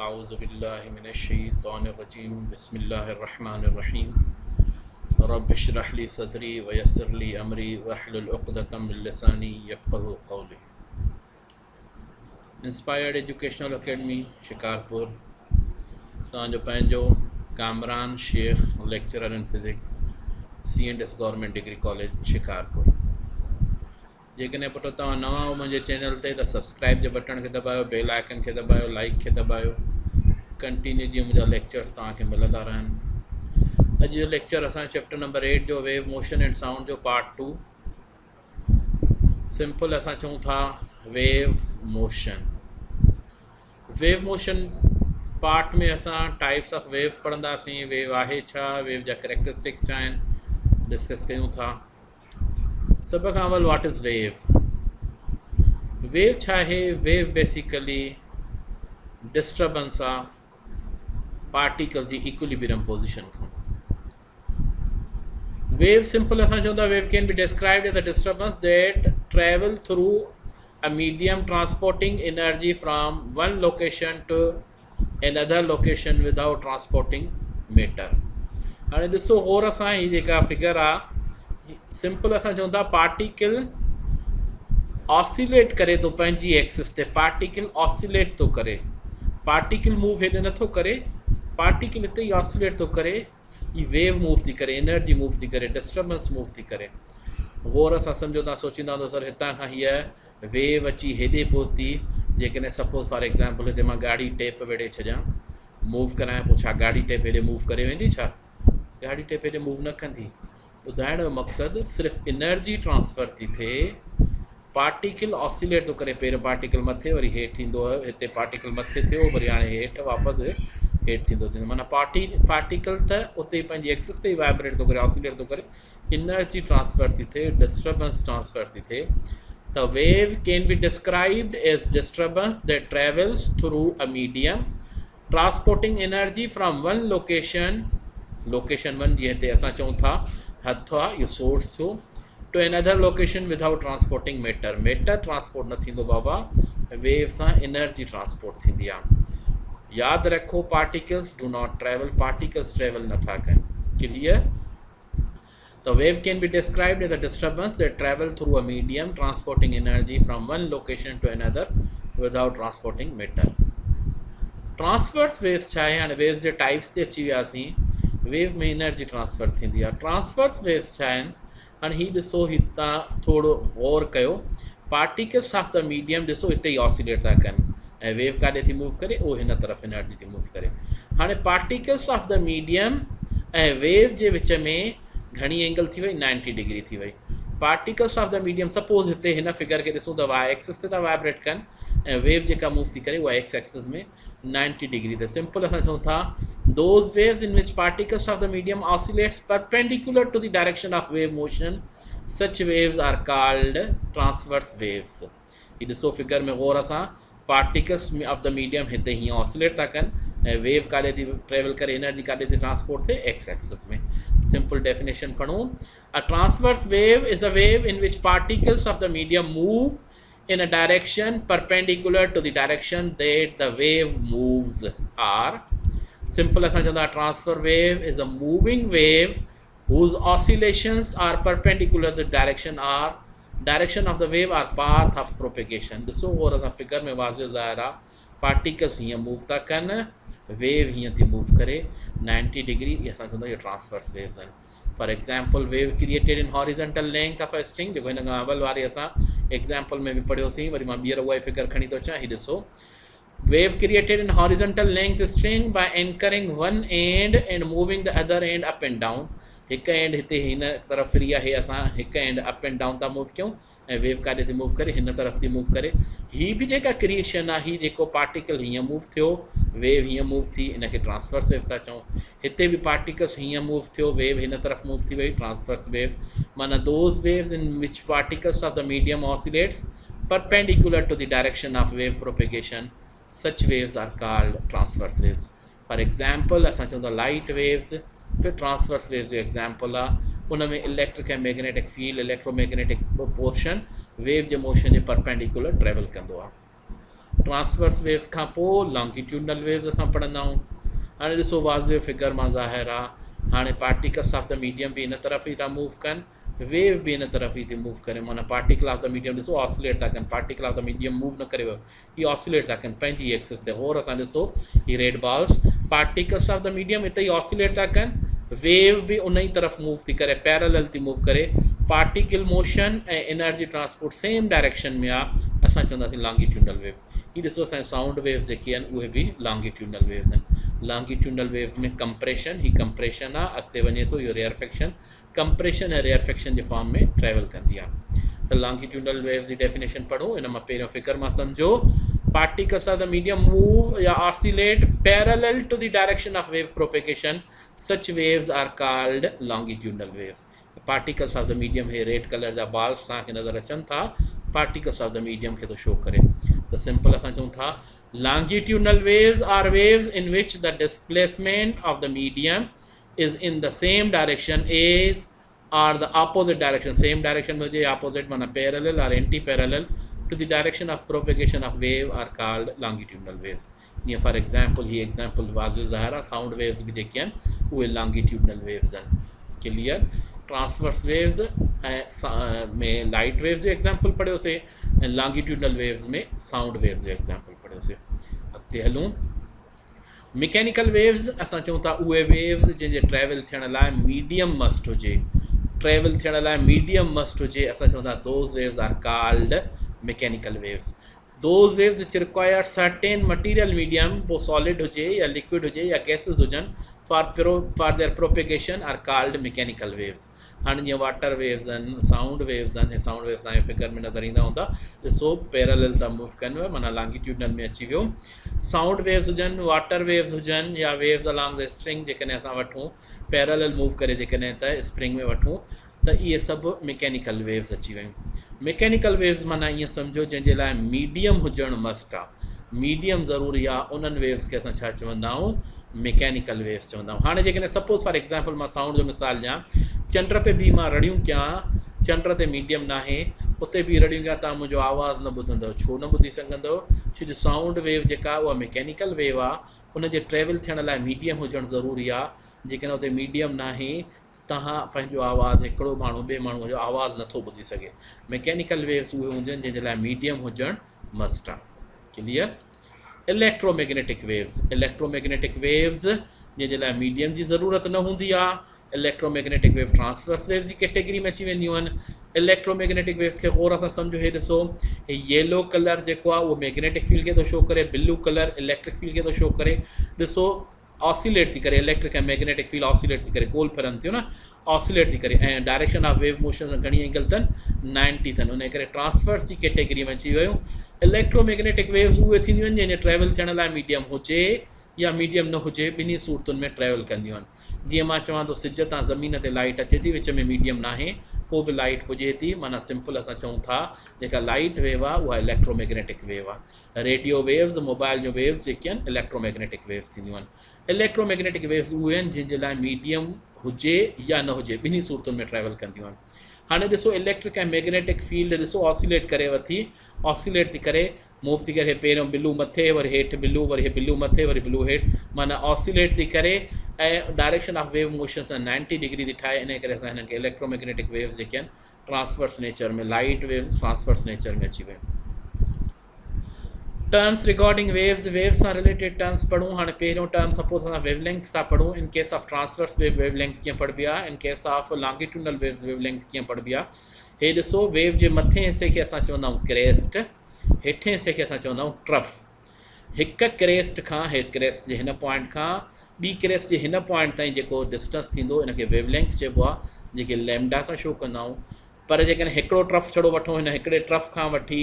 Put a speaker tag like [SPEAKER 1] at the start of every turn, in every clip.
[SPEAKER 1] आऊज़ुबिल्लाहि मिनश्शैतानिर्रजीम बिस्मिल्लाहिर्रहमानिर्रहीम रब्बि इश्रह ली सदरी व यस्सिर ली अमरी वहलुल उक़दतम मिन लिसानी यफ़क़हू क़ौली। इंस्पायर्ड एजुकेशनल अकेडमी शिकारपुर तव्हांजो पंहिंजो Kamran Shaikh lecturer in physics C&S Government Degree College Shikarpur. जेकॾहिं पुट तव्हां नवां हो मुंहिंजे चैनल ते त सब्सक्राइब जे बटन खे दॿायो, बेल आइकन खे दॿायो, लाइक खे दॿायो। कंटिन्यू जीअं मुंहिंजा लेक्चर्स तव्हांखे मिलंदा रहनि। अॼु जो लेक्चर असां चैप्टर नंबर 8 जो वेव मोशन एंड साउंड जो पार्ट 2। सिंपल असां चऊं था wave motion. Wave motion part में असां टाइप्स ऑफ वेव पढ़ंदासीं। वेव आहे छा, वेव जा कैरेक्टरिस्टिक्स छा आहिनि, डिस्कस कयूं था। सब खां अवल व्हाट इज़ वेव। वेव छा आहे? वेव बेसिकली डिस्टर्बेंस आहे पार्टिकल जी इक्विलिब्रियम पोजिशन खां। वेव सिंपल असां चऊं था wave can be described as a disturbance that travel through a medium transporting energy from one location to another location without transporting matter. हाणे ॾिसो गौर सां, ही जेका फिगर आहे सिंपल असां चऊं था पार्टिकल ऑसिलेट करे थो पंहिंजी एक्सिस ते। पार्टिकल ऑसिलेट थो करे, पार्टिकल मूव हेॾे नथो करे, पार्टिकल हिते ई ऑसिलेट थो करे। ही वेव मूव थी करे, एनर्जी मूव थी करे, डिस्टर्बेंस मूव थी करे। गौर सां सम्झो, तव्हां सोचींदा हूंदो सर हितां खां हीअ वेव अची हेॾे पहुती, जेकॾहिं सपोज़ फॉर एग्ज़ाम्पल हिते मां गाड़ी टेप वेड़े छॾियां, मूव करायां, पोइ छा गाड़ी टेप हेॾे मूव करे वेंदी? छा गाड़ी टेप हेॾे मूव न कंदी। ॿुधाइण जो मक़सदु सिर्फ़ु एनर्जी ट्रांसफ़र थी थिए। पार्टिकल ऑसिलेट थो करे, पहिरियों पार्टिकल मथे वरी हेठि ईंदो हुयो, हिते पार्टिकल मथे थियो वरी हाणे हेठि वापसि हेठि थींदो थींदो। माना पार्टिकल त उते ई पंहिंजी एक्सिस ते ई वाइब्रेट थो करे, ऑसिलेट थो करे, एनर्जी ट्रांसफ़र थी थिए, डिस्टर्बेंस ट्रांसफ़र थी थिए। The wave can be described as disturbance that travels through a medium transporting energy from one location, location 1 जीअं हिते असां चऊं था हथु आहे, इहो सोर्स थियो, to another location without transporting matter। Matter transport न थींदो बाबा, वेव सां एनर्जी ट्रांसपोर्ट थींदी आहे। यादि रखो particles do not travel, particles travel नथा कनि। Clear? The wave can be described as a disturbance that travel through a medium transporting energy from one location to another without transporting matter। Transverse waves छा आहे? हाणे waves जे types ते अची वियासीं। Wave में energy transfer थींदी आहे। Transverse waves छा आहिनि? हाणे हीउ ॾिसो, हितां थोरो गौर कयो, पार्टिकल्स ऑफ द मीडियम ॾिसो हिते ई ऑसिलेट था कनि ऐं वेव काॾे थी मूव करे? उहो हिन तरफ़ एनर्जी थी मूव करे। हाणे पार्टिकल्स ऑफ द मीडियम ऐं वेव जे विच में घणी एंगल थी वई? 90 डिग्री थी वई। Particles of the medium suppose हिते हिन फिगर खे ॾिसूं त वाई एक्सिस ते था वाइब्रेट कनि ऐं वेव जेका मूव थी करे उहा एक्स एक्सिस में 90 डिग्री ते। सिंपल असां चऊं था those waves in which particles of the medium oscillates perpendicular to the direction of wave motion, such waves are called transverse waves. ही ॾिसो फिगर में गौर सां, पार्टिकल्स ऑफ द मीडियम हिते हीअं ऑसिलेट था कनि ऐं वेव काॾे थी ट्रेवल करे, एनर्जी काॾे थी ट्रांसपोर्ट थिए? एक्स एक्सिस में। सिंपल डेफिनेशन पढ़ूं। A transverse wave is a wave in which particles of the medium move in a direction perpendicular to the direction that the wave moves are। Simple असां चवंदा transfer wave is a moving wave whose oscillations are perpendicular to the direction of the wave or path of propagation। ॾिसो और असां figure में वाज़िह ज़ाहिर आहे, particles हीअं move था कनि, वेव हीअं थी मूव करे 90 डिग्री। इहे असां चवंदा इहे ट्रांसवर्स वेव्स आहिनि। For example wave created in horizontal length of a string, जेको हिन खां अवल वारी असां एग्जाम्पल में बि पढ़ियोसीं, वरी मां ॿीहर उहा ई फिगर खणी थो अचां। हीउ ॾिसो, wave created in horizontal length string by anchoring one end and moving the other end up and down. हिकु एंड हिते हिन तरफ़ फ्री आहे, असां हिकु एंड अप एंड डाउन था मूव कयूं ऐं वेव काॾे थी मूव करे? हिन तरफ़ थी मूव करे। हीअ बि जेका क्रिएशन आहे, हीअ जेको पार्टिकल हीअं मूव थियो, वेव हीअं मूव थी, इनखे ट्रांसवर्स वेव था चऊं। हिते बि पार्टिकल्स हीअं मूव थियो, वेव हिन तरफ़ मूव थी वई, ट्रांसवर्स वेव। माना those waves in which particles of the medium oscillates perpendicular to the direction of wave propagation, such waves are called transverse waves. For example असां चऊं था लाइट वेव्स, फिर ट्रांसवर्स वेव्स जो example आहे। उन में electric ऐं magnetic field, electromagnetic portion wave जे मोशन जे परपेंडिकुलर ट्रेवल कंदो आहे। ट्रांसवर्स वेव्स खां पोइ लॉन्गिट्यूडनल वेव्स असां पढ़ंदा आहियूं। हाणे ॾिसो वाज़े फिगर मां ज़ाहिर आहे हाणे पार्टिकल्स ऑफ द मीडियम बि इन तरफ़ ई था मूव कनि, वेव भी इन तरफ ही थी मूव करे, माना पार्टिकल ऑफ द मीडियम ॾिसो ऑसिलेट था कनि, particle of the medium move न करे ये ऑसिलेट था कनि पंहिंजी एक्सिस ते। और असां ॾिसो ही red balls particles of the medium हिते ई ऑसिलेट था कनि, वेव भी उन ही तरफ मूव थी करे, पैरेलल थी मूव करे, पार्टिकल मोशन ऐं एनर्जी ट्रांसपोर्ट सेम डायरेक्शन में आहे, असां चवंदासीं लॉन्गिट्यूडनल वेव। ही ॾिसो असांजे साउंड वेव्स जेके आहिनि उहे बि लॉन्गिट्यूडनल वेव्स आहिनि। लॉन्गिट्यूडनल वेव्स में कंप्रेशन, ही कंप्रेशन आहे, अॻिते वञे थो, इहो रेयरफेक्शन, कंप्रेशन ऐं रेयरफेक्शन जे फॉर्म में ट्रेवल कंदी आहे। त लॉन्गिट्यूडनल वेव्स जी डेफिनेशन पढ़ो, इन मां पहिरियों फिगर मां सम्झो, particles of the medium move or oscillate parallel to the direction of wave propagation. Such waves are called longitudinal waves. Particles of the medium है रेड कलर जा balls तव्हांखे नज़र अचनि था, particles of the medium खे तो show करे। त सिंपल असां चऊं था longitudinal waves are waves in which the displacement of the medium is in the same direction as or the opposite direction, same direction में हुजे, opposite माना parallel or anti-parallel to the direction of propagation of wave are called longitudinal waves. Yeah, for example, ही example वाज़े ज़ाहिर sound waves भी जेके आहिनि उहे longitudinal waves आहिनि। Clear? Transverse waves में light waves जो example पढ़ियोसीं ऐं longitudinal waves में sound waves जो example पढ़ियोसीं। अॻिते हलूं, मैकेनिकल वेव्स असां चऊं था उहे वेव्स जंहिंजे ट्रैवल थियण लाइ मीडियम मस्ट हुजे, ट्रैवल थियण लाइ मीडियम मस्ट हुजे, असां चऊं था those waves are called mechanical waves. Those waves which require certain material medium, वो सॉलिड हुजे या लिक्विड हुजे या गैसेस हुजनि, for their propagation are called mechanical waves. हाणे जीअं वाटर वेव्स आहिनि, साउंड वेव्स आहिनि, साउंड वेव्स तव्हांजे फिगर में नज़र ईंदा हूंदा, ॾिसो पैरेलल था मूव कनि, माना लॉन्गिट्यूडनल में अची वियो। साउंड वेव्स हुजनि, वाटर वेव्स हुजनि या वेव्स अलॉन्ग द स्ट्रिंग जेकॾहिं असां वठूं पैरेलल मूव करे, जेकॾहिं त स्प्रिंग में वठूं त इहे सभु मैकेनिकल वेव्स अची वियूं। मैकेनिकल वेव्स माना ईअं सम्झो जंहिंजे लाइ मीडियम हुजणु मस्ट आहे, मीडियम ज़रूरी आहे, उन्हनि वेव्स खे असां छा चवंदा आहियूं, मैकेनिकल वेव्स चवंदा आहियूं। हाणे जेकॾहिं सपोज़ फॉर एग्ज़ाम्पल मां साउंड जो मिसाल ॾियां, चंड ते बि मां रड़ियूं कयां, चंड ते मीडियम न आहे, उते बि रड़ियूं कयां, तव्हां मुंहिंजो आवाज़ु न ॿुधंदव, छो न ॿुधी सघंदव, छो जो साउंड वेव जेका उहा मैकेनिकल वेव आहे, उनजे ट्रेवल थियण लाइ मीडियम हुजणु ज़रूरी आहे। जेकॾहिं उते मीडियम न आहे, तव्हां पंहिंजो आवाज़ु, हिकिड़ो माण्हू ॿिए माण्हूअ जो आवाज़ु नथो ॿुधी सघे। मैकेनिकल वेव्स उहे हूंदियूं आहिनि जंहिंजे लाइ मीडियम हुजणु मस्ट आहे। Clear? Electromagnetic waves, electromagnetic waves जंहिंजे लाइ मीडियम जी ज़रूरत न हूंदी आहे, इलेक्ट्रोमैग्नेटिक वेव ट्रांसवर्स वेव्स जी कैटेगरी में अची वेंदियूं आहिनि। इलेक्ट्रोमैग्नेटिक वेव्स खे गौर सां सम्झो, हे ॾिसो, हे येलो कलर जेको आहे उहो मैग्नेटिक फील्ड खे थो शो करे, ब्लू कलर इलेक्ट्रिक फील्ड खे थो शो करे। ॾिसो ऑसिलेट थी करे, इलेक्ट्रिक ऐं मैग्नेटिक फील्ड ऑसिलेट थी करे, गोल फिरनि थियूं न, ऑसिलेट थी करे, ऐं डायरेक्शन ऑफ वेव मोशन घणी एंगल अथनि, 90 अथनि, उन करे ट्रांसवर्स जी कैटेगरी में अची वियूं। इलेक्ट्रोमैग्नेटिक वेव्स उहे थींदियूं आहिनि जंहिंजे ट्रैवल थियण लाइ मीडियम हुजे या मीडियम न हुजे, ॿिन्ही सूरतुनि में ट्रैवल कंदियूं आहिनि। जीअं मां चवां थो सिज तां ज़मीन ते लाइट अचे थी, विच में मीडियम न आहे, पोइ बि लाइट पुॼे थी, माना सिंपल असां चऊं था जेका लाइट वेव आहे उहा इलेक्ट्रोमैग्नेटिक वेव आहे। रेडियो वेव्स, मोबाइल जो वेव्स जेके आहिनि इलेक्ट्रोमैग्नेटिक वेव्स थींदियूं आहिनि। इलेक्ट्रोमैग्नेटिक वेव्स उहे आहिनि जंहिंजे लाइ मीडियम हुजे या न हुजे, ॿिन्ही सूरतुनि में ट्रैवल कंदियूं आहिनि। हाणे ॾिसो इलेक्ट्रिक ऐं मैग्नेटिक फील्ड ॾिसो ऑसिलेट करे वठी, ऑसिलेट थी करे मूव थी करे, पहिरियों ब्लू मथे, वरी हेठि ब्लू, वरी हे ब्लू मथे, वरी ब्लू हेठि, माना ऑसिलेट थी करे ऐं डायरेक्शन ऑफ वेव मोशन सां 90 डिग्री थी ठाहे। इन करे असां हिननि खे इलेक्ट्रोमैग्नेटिक वेव्स जेके आहिनि ट्रांसवर्स नेचर में, लाइट वेव्स ट्रांसवर्स नेचर में अची वियूं। टर्म्स रिगार्डिंग वेव्स, वेव्स सां रिलेटेड टर्म्स पढ़ूं। हाणे पहिरियों टर्म सपोज असां वेवलेंथ था पढ़ूं। In case of transverse wave wavelength कीअं पढ़बी आहे, in case of longitudinal waves wavelength कीअं पढ़बी आहे। हे ॾिसो, वेव जे मथे हिसे खे असां चवंदा आहियूं क्रेस्ट, हेठे हिसे खे असां चवंदा आहियूं ट्रफ। हिकु क्रेस्ट खां, क्रेस्ट जे हिन पॉइंट खां ॿी क्रेस्ट जे हिन पॉइंट ताईं जेको डिस्टेंस थींदो इनखे वेवलेंथ चइबो आहे, जेके लैम्डा सां शो कंदा आहियूं। पर जेकॾहिं हिकिड़ो ट्रफ छड़ो वठूं, हिन हिकिड़े ट्रफ खां वठी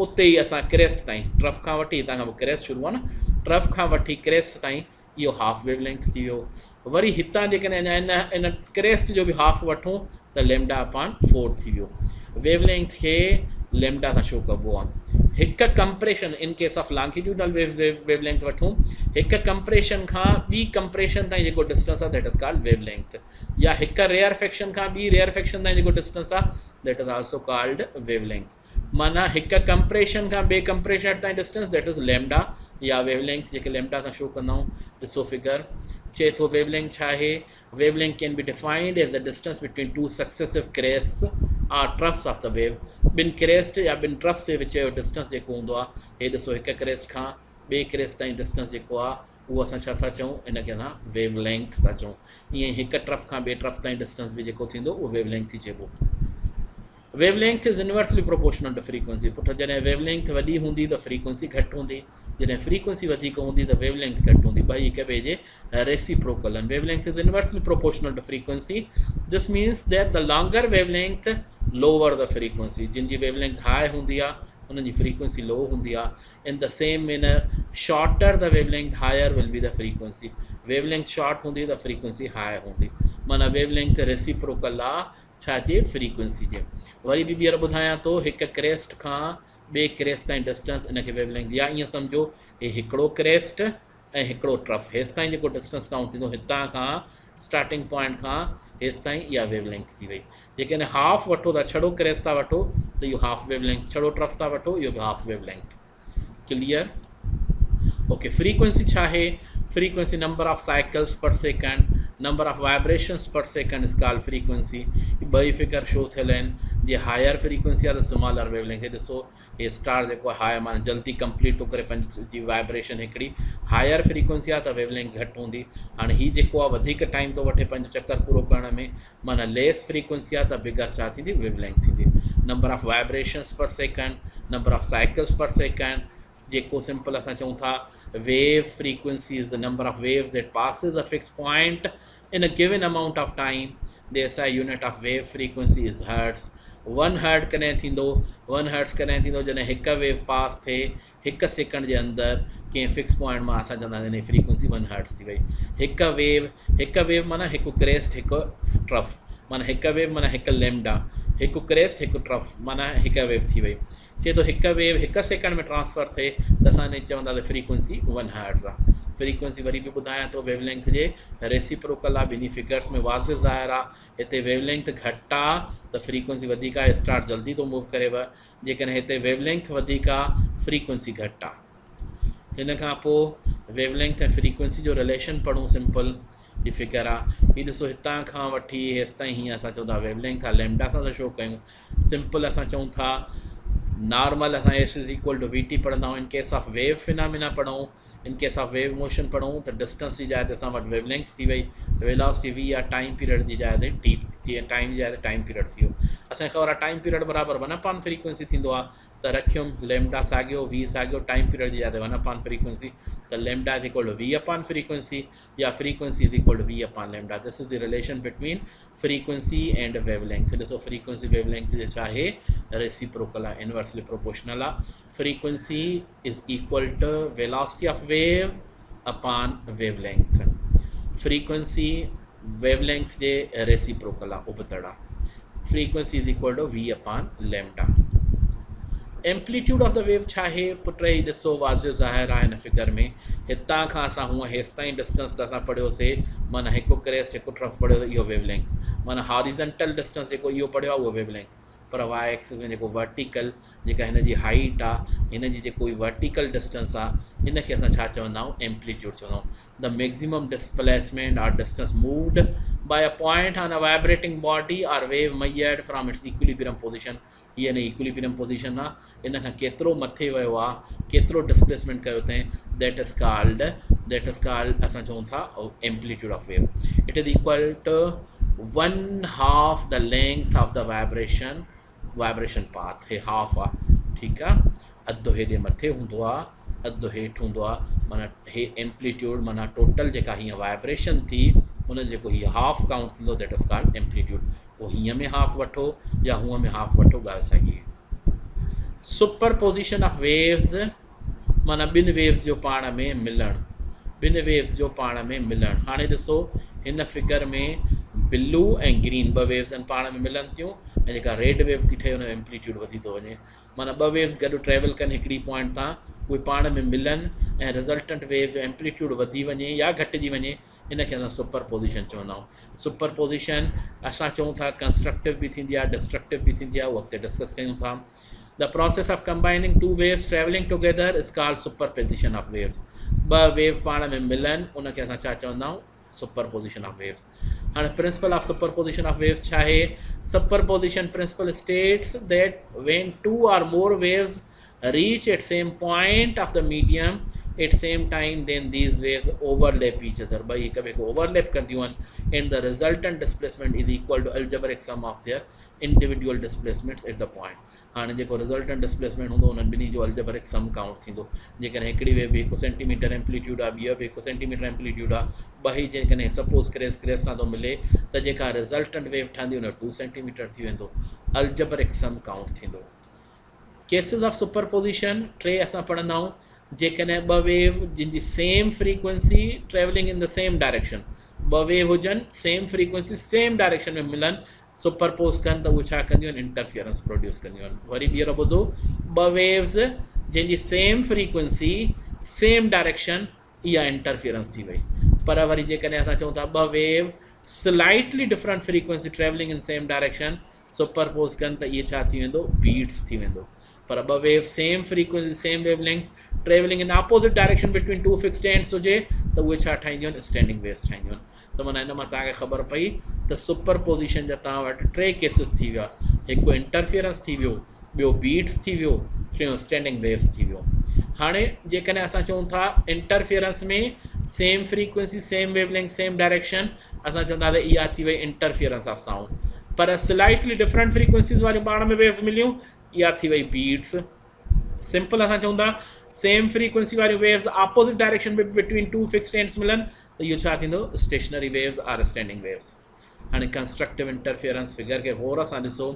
[SPEAKER 1] उते ई असां क्रेस्ट ताईं, ट्रफ खां वठी हितां खां क्रेस्ट शुरू आहे न, ट्रफ खां वठी क्रेस्ट ताईं इहो हाफ वेवलेंथ थी वियो। वरी हितां जेकॾहिं इन क्रेस्ट जो बि हाफ वठूं त लैम्डा अपॉन 4 थी वियो। वेवलेंथ खे लैम्डा सां शो कबो आहे। हिकु compression, in case of longitudinal wavelength वठूं, हिकु कंप्रेशन खां ॿी कंप्रेशन ताईं जेको डिस्टेंस आहे दैट इज़ कॉल्ड वेवलेंथ, या हिकु रेयरफेक्शन खां ॿी रेयरफेक्शन ताईं जेको डिस्टेंस आहे that is also called wavelength. माना हिक कंप्रेशन का बे कंप्रेशन ताईं डिस्टेंस दैट इज़ लैम्डा या वेवलेंथ जेके लैम्डा सां शो कंदा आहियूं। ॾिसो फिगर चए थो वेवलेंथ छा आहे, wavelength can be defined as the distance between two successive crests or troughs of the wave. ॿिनि क्रेस्ट या ॿिनि ट्रफ्स जे विच जो डिस्टेंस जेको हूंदो आहे, हे ॾिसो हिक क्रेस्ट खां ॿिए क्रेस्ट ताईं डिस्टेंस जेको आहे उहो असां छा था चऊं, इनखे असां वेवलेंथ था चऊं। ईअं हिक ट्रफ खां ॿिए ट्रफ ताईं डिस्टेंस बि जेको थींदो उहो वेवलेंथ थी चइबो। Wavelength is inversely proportional to frequency. पुट जॾहिं वेवलेंथ वॾी हूंदी त फ्रीक्वेंसी घटि हूंदी, जॾहिं फ्रीक्वेंसी वधीक हूंदी त वेवलेंथ घटि हूंदी। ॿई हिक ॿिए जे रेसिप्रोकल आहिनि। Wavelength is inversely proportional to frequency. This means that the longer wavelength lower the frequency. जिन जी वेवलेंथ हाई हूंदी आहे उन्हनि जी फ्रीक्वेंसी लो हूंदी आहे। In the same manner shorter the wavelength higher will be the frequency. Wavelength short हूंदी त frequency high हूंदी। माना वेवलेंथ रेसिप्रोकल आहे छा जे, फ्रीक्वेंसी जे। वरी बि ॿीहर ॿुधायां थो, हिक क्रेस्ट खां ॿिए क्रेस्ट ताईं डिस्टेंस इनखे वेवलेंथ, या ईअं सम्झो हे हिकिड़ो क्रेस्ट ऐं हिकिड़ो ट्रफ, हेसि ताईं जेको डिस्टेंस काउंट थींदो हितां खां स्टार्टिंग पॉइंट खां हेसि ताईं इहा वेवलेंथ थी वई। जेकॾहिं हाफ वठो था, छड़ो क्रेस्ट था वठो त इहो हाफ वेवलेंथ, छड़ो ट्रफ था वठो इहो बि half wavelength. Clear? Okay, frequency छा आहे? फ्रीक्वेंसी नंबर ऑफ साइकिल्स पर सेकेंड, नंबर ऑफ वाइब्रेशंस पर सेकेंड इज़ कॉल्ड फ्रीक्वेंसी। ॿई फिगर शो थियल आहिनि। जीअं हायर फ्रीक्वेंसी आहे त स्मॉलर वेवलेंथ। ॾिसो हे स्टार जेको आहे हाई माना जल्दी कंप्लीट थो करे पंहिंजी वाइब्रेशन हिकिड़ी। हायर फ्रीक्वेंसी आहे त वेवलेंथ घटि हूंदी। हाणे हीउ जेको आहे वधीक टाइम थो वठे पंहिंजो चक्कर पूरो करण में, माना लेस फ्रीक्वेंसी आहे त बिगर छा थींदी, वेवलेंथ थींदी। नंबर ऑफ वाइब्रेशंस पर सेकेंड, नंबर ऑफ साइकिल्स पर सेकेंड, जेको सिंपल असां चऊं था wave frequency is the number of waves that passes a fix point in a given amount of time. The SI unit of wave frequency is hertz. 1 hertz कॾहिं थींदो, 1 hertz कॾहिं थींदो जॾहिं हिक वेव पास थिए 1 सेकंड जे अंदरि कंहिं फिक्स पॉइंट मां। असां चवंदा आहियूं फ्रीक्वेंसी 1 hertz थी वई। हिक वेव माना हिकु क्रेस्ट हिकु ट्रफ, माना हिक वेव माना हिकु लैम्डा, हिकु क्रेस्ट हिकु ट्रफ, माना हिक वेव थी वई। चए थो हिक वेव 1 सेकंड में ट्रांसफर थिए त असां चवंदासीं फ्रीक्वेंसी 1 hertz आहे। फ्रीक्वेंसी वरी बि ॿुधायां थो वेवलेंथ जे रेसिप्रोकल आहे। ॿिन्ही फिगर्स में वाज़िब ज़ाहिर आहे। हिते वेवलेंथ घटि आहे त फ्रीक्वेंसी वधीक आहे, स्टार जल्दी थो मूव करेव। जेकॾहिं हिते वेवलेंथ वधीक आहे फ्रीक्वेंसी घटि आहे। हिन खां पोइ वेवलेंथ ऐं फ्रीक्वेंसी जो रिलेशन पढ़ूं। सिंपल ही फिगर आहे। हीअ ॾिसो हितां खां वठी हेसि ताईं हीअं असां चऊं था वेवलेंथ आहे, लैम्डा सां था शो कयूं। सिंपल असां चऊं था नॉर्मल असां S is equal to V T पढ़ंदा आहियूं। In case of wave phenomena पढ़ूं, in case of wave motion पढ़ूं त डिस्टेंस जी जाइ ते असां वटि वेवलेंथ थी वई, वेलोसिटी वी आहे, टाइम पीरियड जी जाइ ते टी, टाइम जी जाइ ते टाइम पीरियड थी वियो। असांखे ख़बर आहे टाइम पीरियड बराबरि 1/, फ्रीक्वेंसी थींदो आहे त रखियुमि लैम्डा साॻियो वी साॻियो, टाइम पीरियड जी जाइ ते 1/, फ्रीक्वेंसी त lambda is equal to V/, frequency या frequency is equal to V/, lambda. This is the relation between frequency and wavelength. ॾिसो फ्रीक्वेंसी वेवलेंथ जे छा आहे, रेसिप्रोकल आहे, इनवर्सली प्रोपोर्शनल आहे। Frequency is equal to velocity of wave upon wavelength. Frequency wavelength जे reciprocal आहे, उबतड़ आहे। Frequency is equal to V/, lambda. Amplitude of the wave छा आहे? पुट ई ॾिसो वाज़िब ज़ाहिर आहे हिन फिगर में। हितां खां असां हूअं हेसि ताईं डिस्टेंस त असां पढ़ियोसीं, माना हिकु क्रेस्ट हिकु ट्रफ पढ़ियो त इहो वेवलेंथ, माना हॉरिज़ॉन्टल डिस्टेंस जेको इहो पढ़ियो आहे उहो वेवलेंथ। पर वाई एक्सिस में जेको वर्टिकल जेका हिन जी हाइट आहे, हिन जी जेको वर्टिकल डिस्टेंस आहे, इनखे असां छा चवंदा आहियूं? एम्पलीट्यूड चवंदा आहियूं। The maximum displacement or distance moved by a point on a vibrating body or wave measured from its equilibrium position. हीअ न इक्विलिब्रियम पोजिशन आहे, इन खां केतिरो मथे वियो आहे, केतिरो डिस्प्लेसमेंट कयो अथई, दैट इज़ कॉल्ड असां चऊं था amplitude of wave. It is equal to 1/2 the length of the vibration path. हे हाफ आहे, ठीकु आहे। अधु हेॾे मथे हूंदो आहे, अधु हेठि हूंदो आहे, माना हे एम्पलीट्यूड माना टोटल जेका हीअं वाइब्रेशन थी उन जेको हीअ हाफ काउंट थींदो दैट इज़ कॉल्ड एम्पलीट्यूड। पोइ हीअं में हाफ वठो या हूअं में हाफ वठो, ॻाल्हि साॻी आहे। सुपर पोजिशन ऑफ वेव्स माना ॿिनि वेव्स जो पाण में मिलणु। हाणे ॾिसो हिन फिगर में ब्लू ऐं ग्रीन ॿ वेव्स आहिनि, पाण में मिलनि थियूं, ऐं जेका रेड वेव थी ठहे हुन जो एम्पलीट्यूड वधी थो वञे। माना ॿ वेव्स गॾु ट्रेवल कनि हिकिड़ी पॉइंट तां, उहे पाण में मिलनि ऐं रिज़ल्टेंट वेव जो एम्पलीट्यूड वधी वञे या घटिजी वञे, इनखे असां सुपर पोजिशन चवंदा आहियूं। सुपर पोजिशन असां चऊं था कंस्ट्रक्टिव बि थींदी आहे, डिस्ट्रक्टिव बि थींदी आहे, उहो अॻिते डिस्कस कयूं था। The process of combining two waves traveling together is called superposition of waves. ॿ वेव पाण में मिलन उनखे असां छा चवंदा आहियूं, सुपरपोजिशन ऑफ वेव्स. हाणे principle of superposition of waves छा आहे? Superposition principle states that when two or more waves reach at same point of the medium at same time, then these waves overlap each other. ॿई हिक ॿिए खे overlap कंदियूं आहिनि and the resultant displacement is equal to algebraic sum of their individual displacements at the point. हाणे जेको resultant displacement हूंदो उन्हनि ॿिन्ही जो अल्जेब्रिक सम काउंट थींदो. जेकॾहिं हिकिड़ी वेव 1 सेंटीमीटर एम्पलीट्यूड आहे, ॿीं बि 1 सेंटीमीटर एम्पलीट्यूड आहे, ॿई जेकॾहिं सपोज़ क्रेस सां थो मिले त जेका रिज़ल्टेंट वेव ठहंदी उन 2 सेंटीमीटर थी वेंदो. अल्जेब्रिक सम काउंट थींदो. केसिस ऑफ सुपरपोजिशन टे असां पढ़ंदा आहियूं. जेकॾहिं ॿ वेव जिन जी same frequency travelling in the same direction, ॿ वेव हुजनि सेम फ्रीक्वेंसी सेम डायरेक्शन में मिलनि, सुपरपोज कनि त उहे छा कंदियूं आहिनि, इंटरफियरेंस प्रोड्यूस कंदियूं आहिनि. वरी ॿीहर ॿुधो, ॿ वेव्स जिन जी सेम फ्रीक्वेंसी सेम डायरेक्शन, इहा इंटरफियरेंस थी वई. पर वरी जेकॾहिं असां चऊं था ॿ wave slightly different frequency travelling in same direction, superpose कनि त इहे छा थी वेंदो, बीट्स थी वेंदो. पर ॿ wave same frequency same wavelength travelling in opposite direction between two fixed ends हुजे त उहे छा ठाहींदियूं आहिनि, स्टैंडिंग वेव्स ठाहींदियूं आहिनि. त माना हिन मां तव्हांखे ख़बर पई त सुपरपोजिशन जा तव्हां वटि टे केसिस थी विया. हिकु इंटरफियरेंस थी वियो, ॿियो बीट्स थी वियो, टियों स्टैंडिंग वेव्स थी वियो. हाणे जेकॾहिं असां चऊं था इंटरफियरेंस में same frequency same wavelength same direction, असां चवंदा त इहा थी वई इंटरफियरेंस ऑफ साउंड. पर स्लाइटली डिफरेंट फ्रीक्वेंसीज़ वारियूं पाण में वेव्स मिलियूं, इहा थी वई बीट्स. सिंपल असां चऊं था सेम फ्रीक्वेंसी वारियूं वेव्स अपोजिट डायरेक्शन में बिटवीन टू फिक्स्ड एंड्स मिलनि त इहो छा थींदो, stationary waves or standing waves. हाणे कंस्ट्रक्टिव इंटरफियरेंस फिगर खे गौर सां ॾिसो.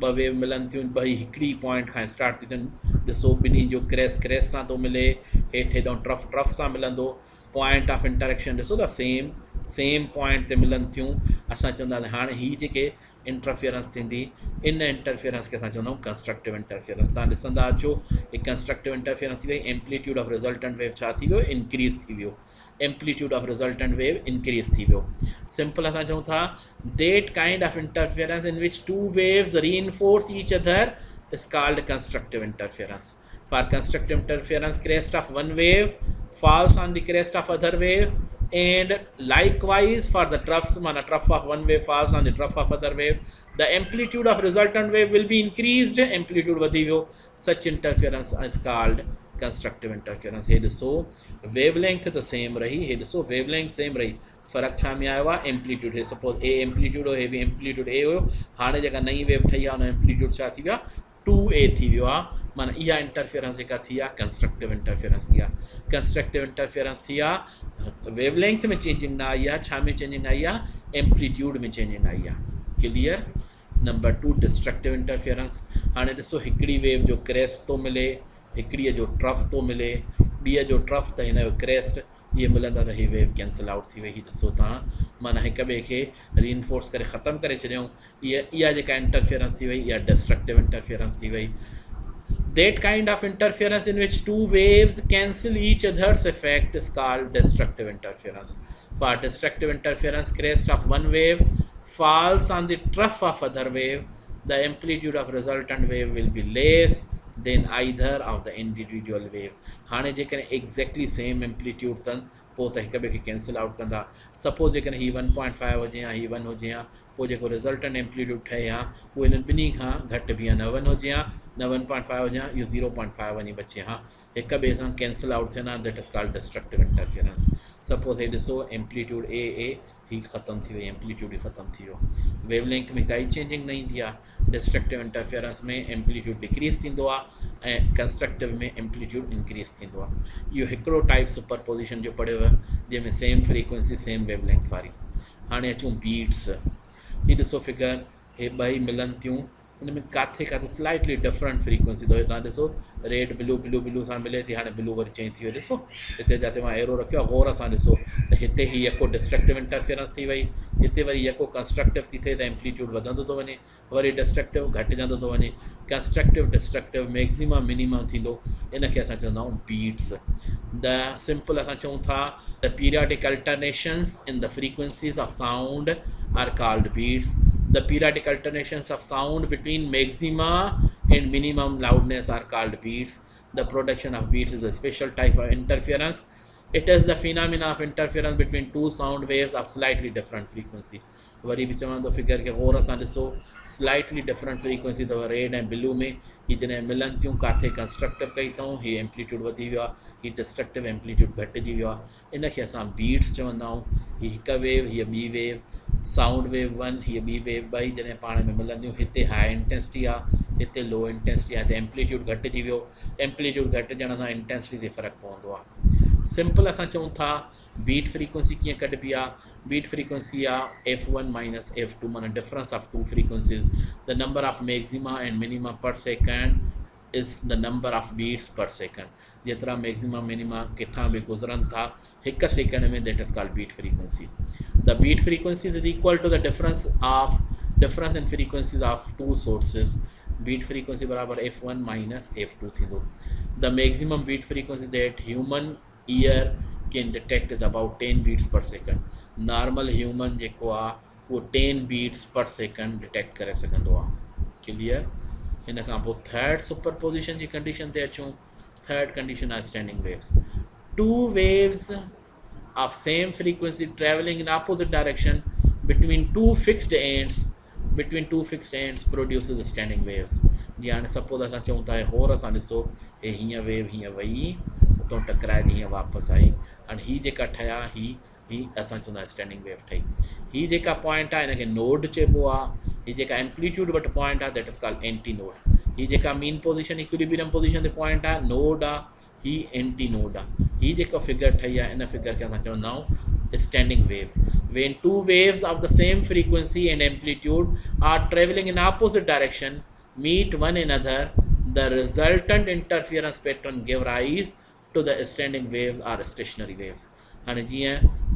[SPEAKER 1] ॿ वेव मिलनि थियूं, ॿई हिकिड़ी पॉइंट खां स्टार्ट थियूं थियनि. ॾिसो ॿिन्ही जो क्रेस सां थो मिले, हेठि हेॾो ट्रफ सां मिलंदो. पॉइंट ऑफ इंटरेक्शन ॾिसो त सेम पॉइंट ते मिलनि थियूं. असां चवंदा हाणे हीअ जेके इंटरफियरेंस थींदी, इन इंटरफियरेंस खे असां चवंदा आहियूं कंस्ट्रक्टिव इंटरफियरेंस. तव्हां ॾिसंदा अचो ही कंस्ट्रक्टिव इंटरफियरेंस थी वई. एम्पलीट्यूड ऑफ रिज़ल्टेंट वेव छा थी वियो, इंक्रीज़ थी वियो. Amplitude of resultant wave increase थी वियो. सिंपल असां चऊं था that kind of interference in which two waves reinforce each other is called constructive interference. For constructive interference crest of one wave falls on the crest of other wave, and likewise for the troughs, mana trough of one wave falls on the trough of other wave, the amplitude of resultant wave will be increased. Amplitude वधी वियो. Such interference is called constructive interference. हे ॾिसो wavelength त same रही, हे ॾिसो wavelength same रही, फ़र्क़ु छा में आयो आहे, amplitude. Hey suppose A amplitude हो, हे बि एम्पलीट्यूड ए हुयो. हाणे जेका नई वेव ठही आहे हुन एम्पलीट्यूड छा थी वियो आहे, 2a थी वियो आहे. माना इहा इंटरफियरेंस जेका थी आहे कंस्ट्रक्टिव इंटरफियरेंस थी आहे. कंस्ट्रक्टिव इंटरफियरेंस थी आहे, वेवलेंथ में चेंजिंग न आई आहे. छा में चेंजिंग आई आहे, एम्पलीट्यूड में चेंजिंग आई आहे. क्लियर. Number 2 destructive interference. हाणे ॾिसो हिकिड़ी वेव जो क्रेस्ट थो मिले, हिकिड़ीअ जो ट्रफ थो मिले, ॿीअ जो ट्रफ त हिन जो क्रेस्ट, इहे मिलंदा त हीअ वेव कैंसिल आउट थी वई. हीअ ॾिसो तव्हां, माना हिक ॿिए खे रीइंफोर्स करे ख़तमु करे छॾियऊं. इहा जेका इंटरफियरेंस थी वई, इहा डिस्ट्रक्टिव इंटरफियरेंस थी वई. That kind of interference in which two waves cancel each other's effect is called destructive interference. For destructive interference, crest of one wave falls on the trough of other wave, the amplitude of resultant wave will be less than either of the individual wave. हाणे जेकॾहिं exactly same amplitude अथनि पोइ त हिक ॿिए खे cancel out कंदा. Suppose जेकॾहिं हीअ 1.5 हुजे या हीअ 1 हुजे हा, पोइ जेको रिज़ल्टेंट एम्पलीट्यूड ठहे हा उहो हिननि ॿिन्ही खां घटि बि आहे. न 1 हुजे हा न 1.5 हुजे हा, इहो 0.5 वञी बचे हा, हिक ॿिए सां कैंसिल आउट थियनि हा. That is called destructive interference. Suppose हे ॾिसो एम्पलीट्यूड ए ही ख़तमु थी वई, एम्पलीट्यूड ई ख़तमु थी वियो. वेवलेंथ में काई चेंजिंग न ईंदी आहे. डिस्ट्रक्टिव इंटरफियरेंस में एम्पलीट्यूड डिक्रीज़ थींदो आहे ऐं कंस्ट्रक्टिव में एम्पलीट्यूड इंक्रीज़ थींदो आहे. इहो हिकिड़ो टाइप सुपरपोजिशन जो पढ़ियो आहे जंहिंमें सेम फ्रीक्वेंसी सेम वेवलेंथ वारी. हाणे अचूं बीट्स. हीअ ॾिसो फिगर, हे ॿई मिलनि थियूं, हिन में किथे स्लाइटली डिफरेंट फ्रीक्वेंसी अथव. तव्हां ॾिसो रेड ब्लू सां मिले थी, हाणे ब्लू वरी चेंज थी वियो. ॾिसो हिते जिते मां एरो रखियो आहे गौर सां ॾिसो त हिते हीअ यको डिस्ट्रक्टिव इंटरफियरेंस थी वई, हिते वरी यको कंस्ट्रक्टिव थी थिए त एम्पलीट्यूड वधंदो थो वञे, वरी डिस्ट्रक्टिव घटिजंदो थो वञे. कंस्ट्रक्टिव डिस्ट्रक्टिव मैक्सिमम मिनिमम थींदो, इनखे असां चवंदा आहियूं बीट्स. द सिंपल असां चऊं था the periodic alternations in the frequencies of sound are called beats. The periodic alternations of sound between maxima and minimum loudness are called beats. The production of beats is a special type of interference. It is the phenomena of interference between two sound waves of slightly different frequency. वरी भी चवां तो figure के गौर सां ॾिसो, slightly different frequency अथव red ऐं blue में. ही जॾहिं मिलनि थियूं काथे कंस्ट्रक्टिव कई अथऊं, हीअ एम्पलीट्यूड वधी वियो आहे, हीअ डिस्ट्रक्टिव एम्पलीट्यूड घटिजी वियो आहे. इनखे असां बीट्स चवंदा आहियूं. हीअ हिकु वेव, हीअ ॿी वेव, साउंड वेव 1, हीअ ॿी वेव 2 जॾहिं पाण में मिलंदियूं, हिते हाई इंटेंसिटी आहे, हिते लो इंटेंसिटी आहे, हिते एम्पलीट्यूड घटिजी वियो. एम्पलीट्यूड घटिजण सां इंटेंसिटी ते फ़र्क़ु पवंदो आहे. सिंपल असां चऊं था बीट फ्रीक्वेंसी कीअं कढबी आहे. बीट फ्रीक्वेंसी आहे f1 माइनस f2, माना difference of two frequencies. The number of maxima and minima per second is the number of beats per second. जेतिरा मैक्सिमा मिनिमा किथां बि गुज़रनि था हिकु सेकेंड में, that is called beat frequency. The beat frequency is equal to the difference in frequencies of two sources. Beat frequency बराबर f1 minus f2 थींदो. The maximum beat frequency that human ear can detect is about 10 beats per second. Normal human जेको आहे उहो 10 beats per second detect करे सघंदो आहे. Clear. हिन खां पोइ थर्ड सुपरपोजिशन जी कंडीशन ते अचूं. थर्ड कंडीशन आहे standing waves. Two waves of same frequency travelling in opposite direction between two fixed ends produces standing waves. जी हाणे सपोज असां चऊं था गौर सां ॾिसो, हे हीअं वेव हीअं वई, उतां टकराए हीअं वापसि आई, हाणे हीअ जेका ठहिया ही असां चवंदा स्टैंडिंग वेव ठही. हीअ जेका पॉइंट आहे हिनखे नोड चइबो आहे. हीअ जेका एम्पलीट्यूड वटि पॉइंट आहे that is called anti node. हीअ जेका मीन पोजिशन इक्विलिब्रियम पोजिशन ते पॉइंट आहे नोड आहे, हीअ एंटी नोड आहे. हीअ जेका फिगर ठही आहे इन फिगर खे असां चवंदा आहियूं standing wave. When two waves of the same frequency and amplitude are traveling in opposite direction meet one another, the resultant interference pattern give rise to the standing waves or stationary waves. And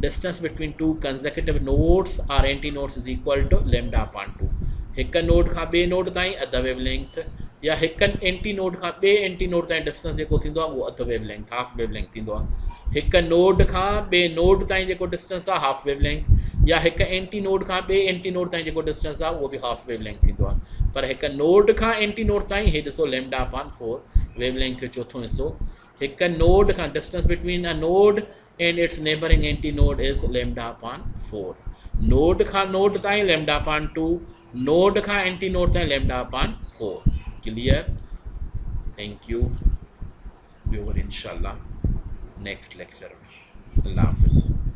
[SPEAKER 1] distance between two consecutive nodes or antinodes is equal to lambda upon 2. एक node खां ॿिए node ताईं अध wavelength, या हिकु anti node खां ॿिए anti node ताईं डिस्टेंस जेको थींदो आहे उहो अध वेवलेंथ, हाफ वेवलेंथ थींदो आहे. हिकु नोड खां ॿिए नोड ताईं जेको डिस्टेंस आहे हाफ वेवलेंथ, या हिकु एंटी नोड खां ॿिए एंटी नोड ताईं जेको डिस्टेंस आहे उहो बि हाफ वेवलेंथ थींदो आहे. पर हिकु नोड खां एंटी नोड ताईं हे ॾिसो लैम्डा अपॉन 4 वेवलेंथ जो चोथों हिसो. हिकु नोड खां distance between a node and it's neighbouring anti node is lambda upon 4. Node खां नोड ताईं लैम्डा अपॉन 2, नोड खां एंटी नोड ताईं lambda upon 4. Clear. Thank U. ॿियो वरी इंशाल्लाह नेक्स्ट लेक्चर में. अल्लाह हाफ़िज़.